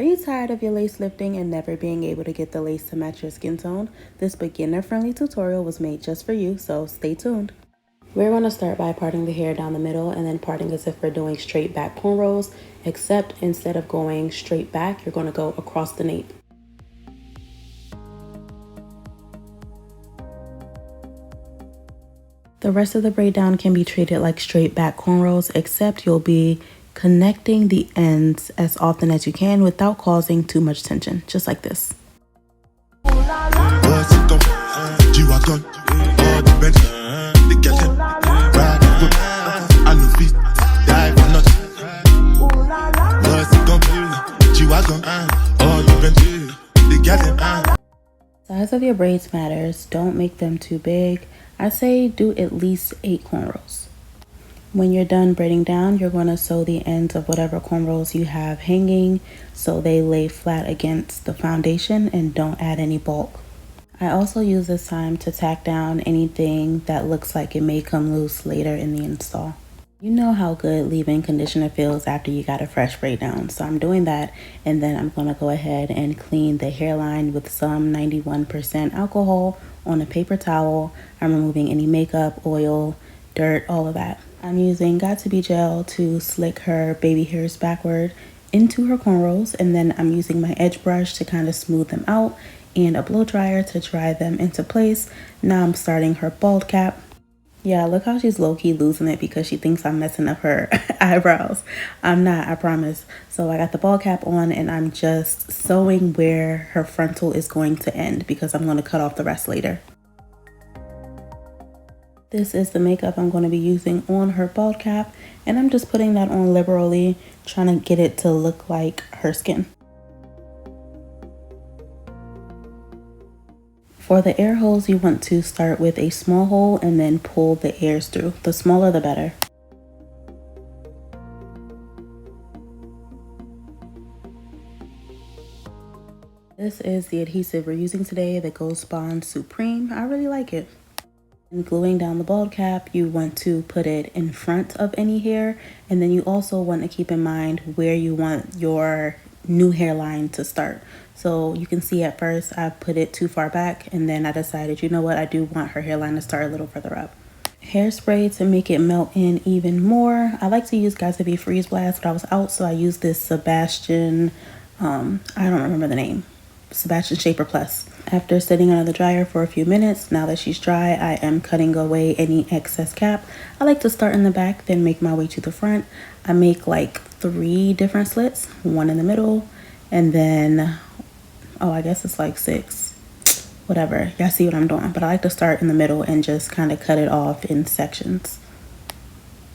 Are you tired of your lace lifting and never being able to get the lace to match your skin tone? This beginner-friendly tutorial was made just for you, so stay tuned. We're going to start by parting the hair down the middle and then parting as if we're doing straight back cornrows, except instead of going straight back, you're going to go across the nape. The rest of the braid down can be treated like straight back cornrows, except you'll be connecting the ends as often as you can without causing too much tension, just like this. Size of your braids matters. Don't make them too big. I say do at least 8 cornrows. When you're done braiding down, you're going to sew the ends of whatever cornrows you have hanging so they lay flat against the foundation and don't add any bulk. I also use this time to tack down anything that looks like it may come loose later in the install. You know how good leave-in conditioner feels after you got a fresh braid down, so I'm doing that, and then I'm going to go ahead and clean the hairline with some 91% alcohol on a paper towel. I'm removing any makeup, oil, dirt, all of that. I'm using Got To Be gel to slick her baby hairs backward into her cornrows, and then I'm using my edge brush to kind of smooth them out and a blow dryer to dry them into place. Now I'm starting her bald cap. Yeah, look how she's low-key losing it because she thinks I'm messing up her eyebrows. I'm not, I promise. So I got the bald cap on and I'm just sewing where her frontal is going to end because I'm going to cut off the rest later. This is the makeup I'm going to be using on her bald cap, and I'm just putting that on liberally, trying to get it to look like her skin. For the air holes, you want to start with a small hole and then pull the airs through. The smaller the better. This is the adhesive we're using today, the Ghost Bond Supreme. I really like it. And gluing down the bald cap, you want to put it in front of any hair, and then you also want to keep in mind where you want your new hairline to start. So you can see at first I put it too far back, and then I decided, you know what, I do want her hairline to start a little further up. Hairspray to make it melt in even more. I like to use Got To Be Freeze Blast, but I was out, so I used this Sebastian, I don't remember the name. Sebastian Shaper Plus. After sitting under the dryer for a few minutes, now that she's dry, I am cutting away any excess cap. I like to start in the back, then make my way to the front. I make like 3 different slits, 1 in the middle, and then, I guess it's like 6. Whatever, y'all see what I'm doing. But I like to start in the middle and just kind of cut it off in sections.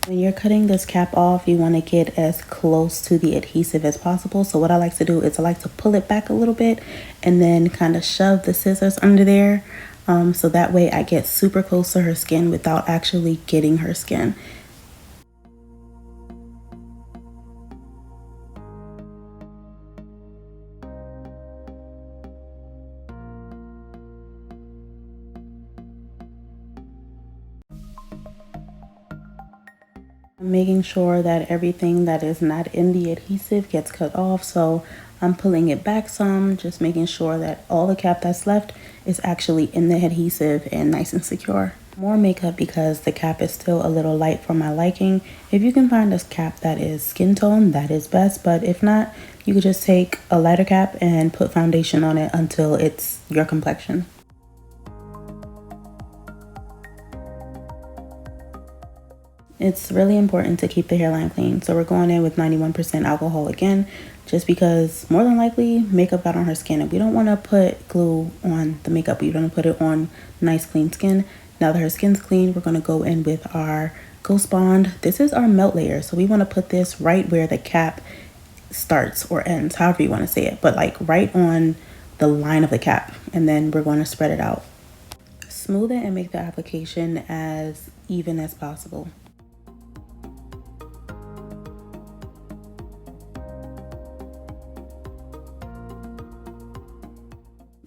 When you're cutting this cap off, you want to get as close to the adhesive as possible. So what I like to do is I like to pull it back a little bit and then kind of shove the scissors under there. So that way I get super close to her skin without actually getting her skin. I'm making sure that everything that is not in the adhesive gets cut off, so I'm pulling it back some, just making sure that all the cap that's left is actually in the adhesive and nice and secure. More makeup because the cap is still a little light for my liking. If you can find a cap that is skin tone, that is best, but if not, you could just take a lighter cap and put foundation on it until it's your complexion. It's really important to keep the hairline clean, so we're going in with 91% alcohol again, just because more than likely makeup got on her skin and we don't want to put glue on the makeup. We want to put it on nice clean skin. Now that her skin's clean, we're going to go in with our Ghost Bond. This is our melt layer, so we want to put this right where the cap starts or ends, however you want to say it, but like right on the line of the cap, and then we're going to spread it out. Smooth it and make the application as even as possible.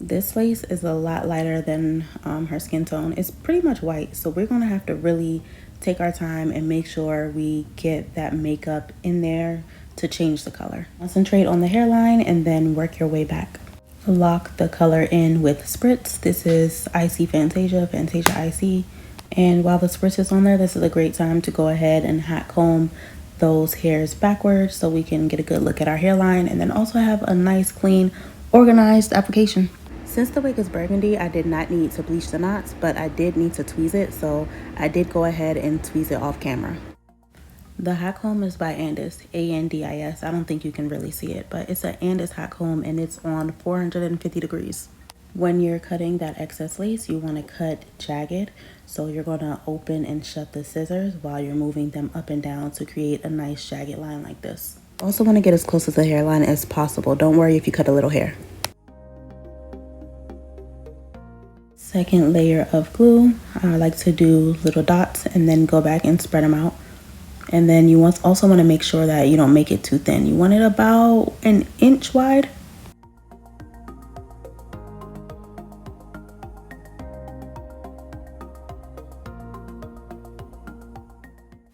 This lace is a lot lighter than her skin tone. It's pretty much white, so we're gonna have to really take our time and make sure we get that makeup in there to change the color. Concentrate on the hairline and then work your way back. Lock the color in with spritz. This is Icy Fantasia, Fantasia Icy. And while the spritz is on there, this is a great time to go ahead and hot comb those hairs backwards so we can get a good look at our hairline and then also have a nice, clean, organized application. Since the wig is burgundy, I did not need to bleach the knots, but I did need to tweeze it, so I did go ahead and tweeze it off camera. The hot comb is by Andis, A-N-D-I-S. I don't think you can really see it, but it's an Andis hot comb and it's on 450 degrees. When you're cutting that excess lace, you want to cut jagged. So you're going to open and shut the scissors while you're moving them up and down to create a nice jagged line like this. Also want to get as close to the hairline as possible. Don't worry if you cut a little hair. Second layer of glue, I like to do little dots and then go back and spread them out. And then you also want to make sure that you don't make it too thin. You want it about an inch wide.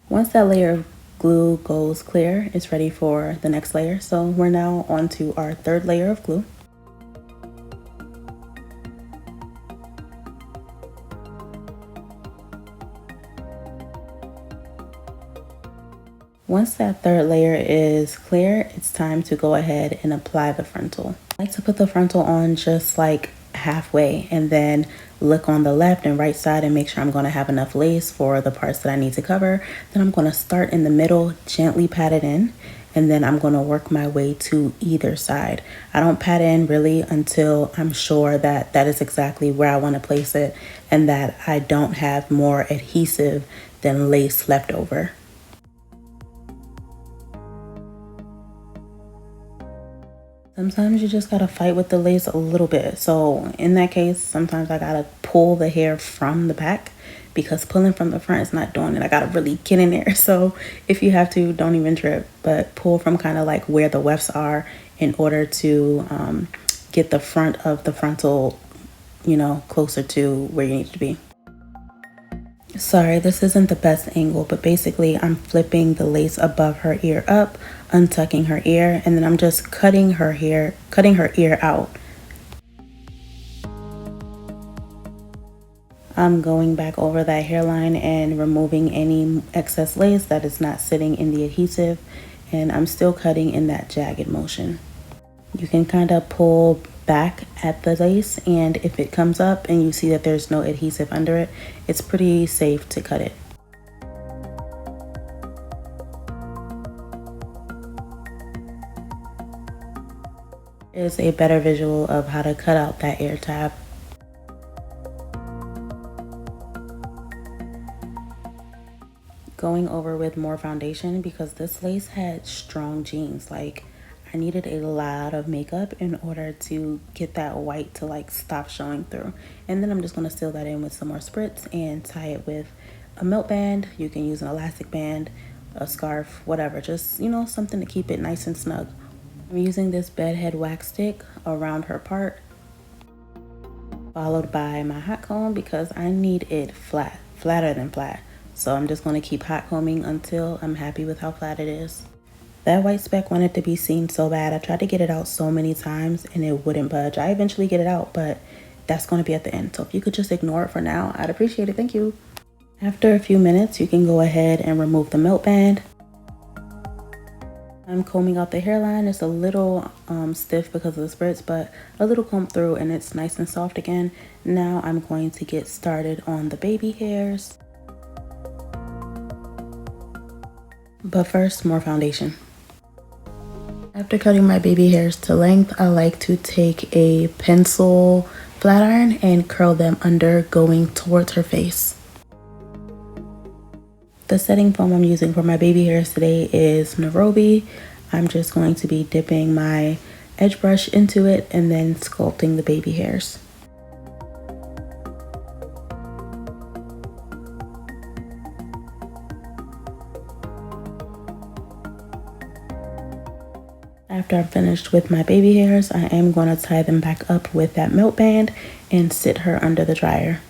Once that layer of glue goes clear, it's ready for the next layer. So we're now on to our third layer of glue. Once that third layer is clear, it's time to go ahead and apply the frontal. I like to put the frontal on just like halfway and then look on the left and right side and make sure I'm going to have enough lace for the parts that I need to cover. Then I'm going to start in the middle, gently pat it in, and then I'm going to work my way to either side. I don't pat in really until I'm sure that that is exactly where I want to place it and that I don't have more adhesive than lace left over. Sometimes you just gotta fight with the lace a little bit. So in that case, sometimes I gotta pull the hair from the back because pulling from the front is not doing it. I gotta really get in there. So if you have to, don't even trip, but pull from kind of like where the wefts are in order to get the front of the frontal, closer to where you need to be. Sorry, this isn't the best angle, but basically I'm flipping the lace above her ear up, untucking her ear, and then I'm just cutting her ear out. I'm going back over that hairline and removing any excess lace that is not sitting in the adhesive, and I'm still cutting in that jagged motion. You can kind of pull back at the lace, and if it comes up and you see that there's no adhesive under it, it's pretty safe to cut it. Here's a better visual of how to cut out that ear tab. Going over with more foundation because this lace had strong jeans. Like, I needed a lot of makeup in order to get that white to like stop showing through. And then I'm just going to seal that in with some more spritz and tie it with a melt band. You can use an elastic band, a scarf, whatever. Just, something to keep it nice and snug. I'm using this bedhead wax stick around her part, followed by my hot comb because I need it flat, flatter than flat. So I'm just going to keep hot combing until I'm happy with how flat it is. That white speck wanted to be seen so bad. I tried to get it out so many times and it wouldn't budge. I eventually get it out, but that's going to be at the end. So if you could just ignore it for now, I'd appreciate it. Thank you. After a few minutes, you can go ahead and remove the melt band. I'm combing out the hairline. It's a little stiff because of the spritz, but a little comb through and it's nice and soft again. Now I'm going to get started on the baby hairs. But first, more foundation. After cutting my baby hairs to length, I like to take a pencil flat iron and curl them under, going towards her face. The setting foam I'm using for my baby hairs today is Nairobi. I'm just going to be dipping my edge brush into it and then sculpting the baby hairs. After I'm finished with my baby hairs, I am going to tie them back up with that melt band and sit her under the dryer.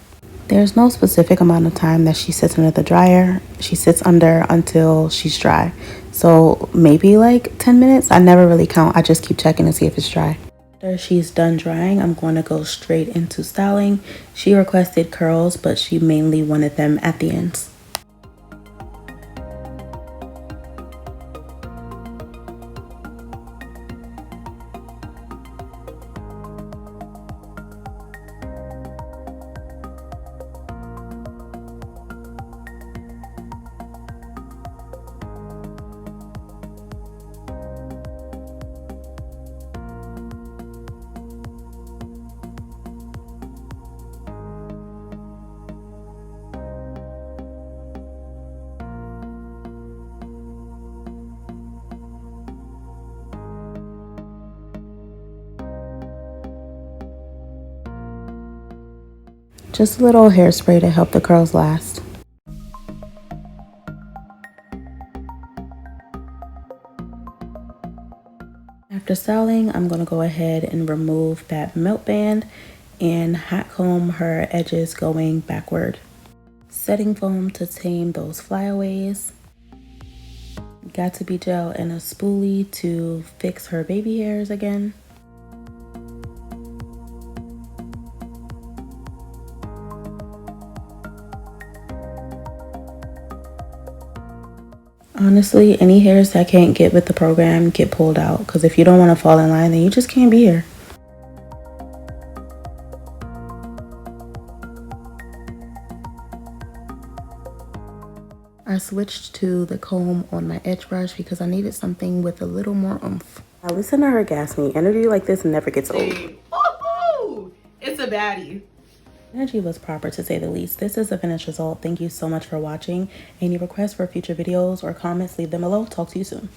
There's no specific amount of time that she sits under the dryer. She sits under until she's dry. So maybe like 10 minutes. I never really count. I just keep checking to see if it's dry. After she's done drying, I'm going to go straight into styling. She requested curls, but she mainly wanted them at the ends. Just a little hairspray to help the curls last. After styling, I'm going to go ahead and remove that melt band and hot comb her edges going backward. Setting foam to tame those flyaways. Got to be gel and a spoolie to fix her baby hairs again. Honestly, any hairs that can't get with the program get pulled out, because if you don't want to fall in line, then you just can't be here. I switched to the comb on my edge brush because I needed something with a little more oomph. Now listen to her gas me. Energy like this never gets old. Ooh, it's a baddie. Energy was proper to say the least. This is the finished result. Thank you so much for watching. Any requests for future videos or comments, leave them below. Talk to you soon.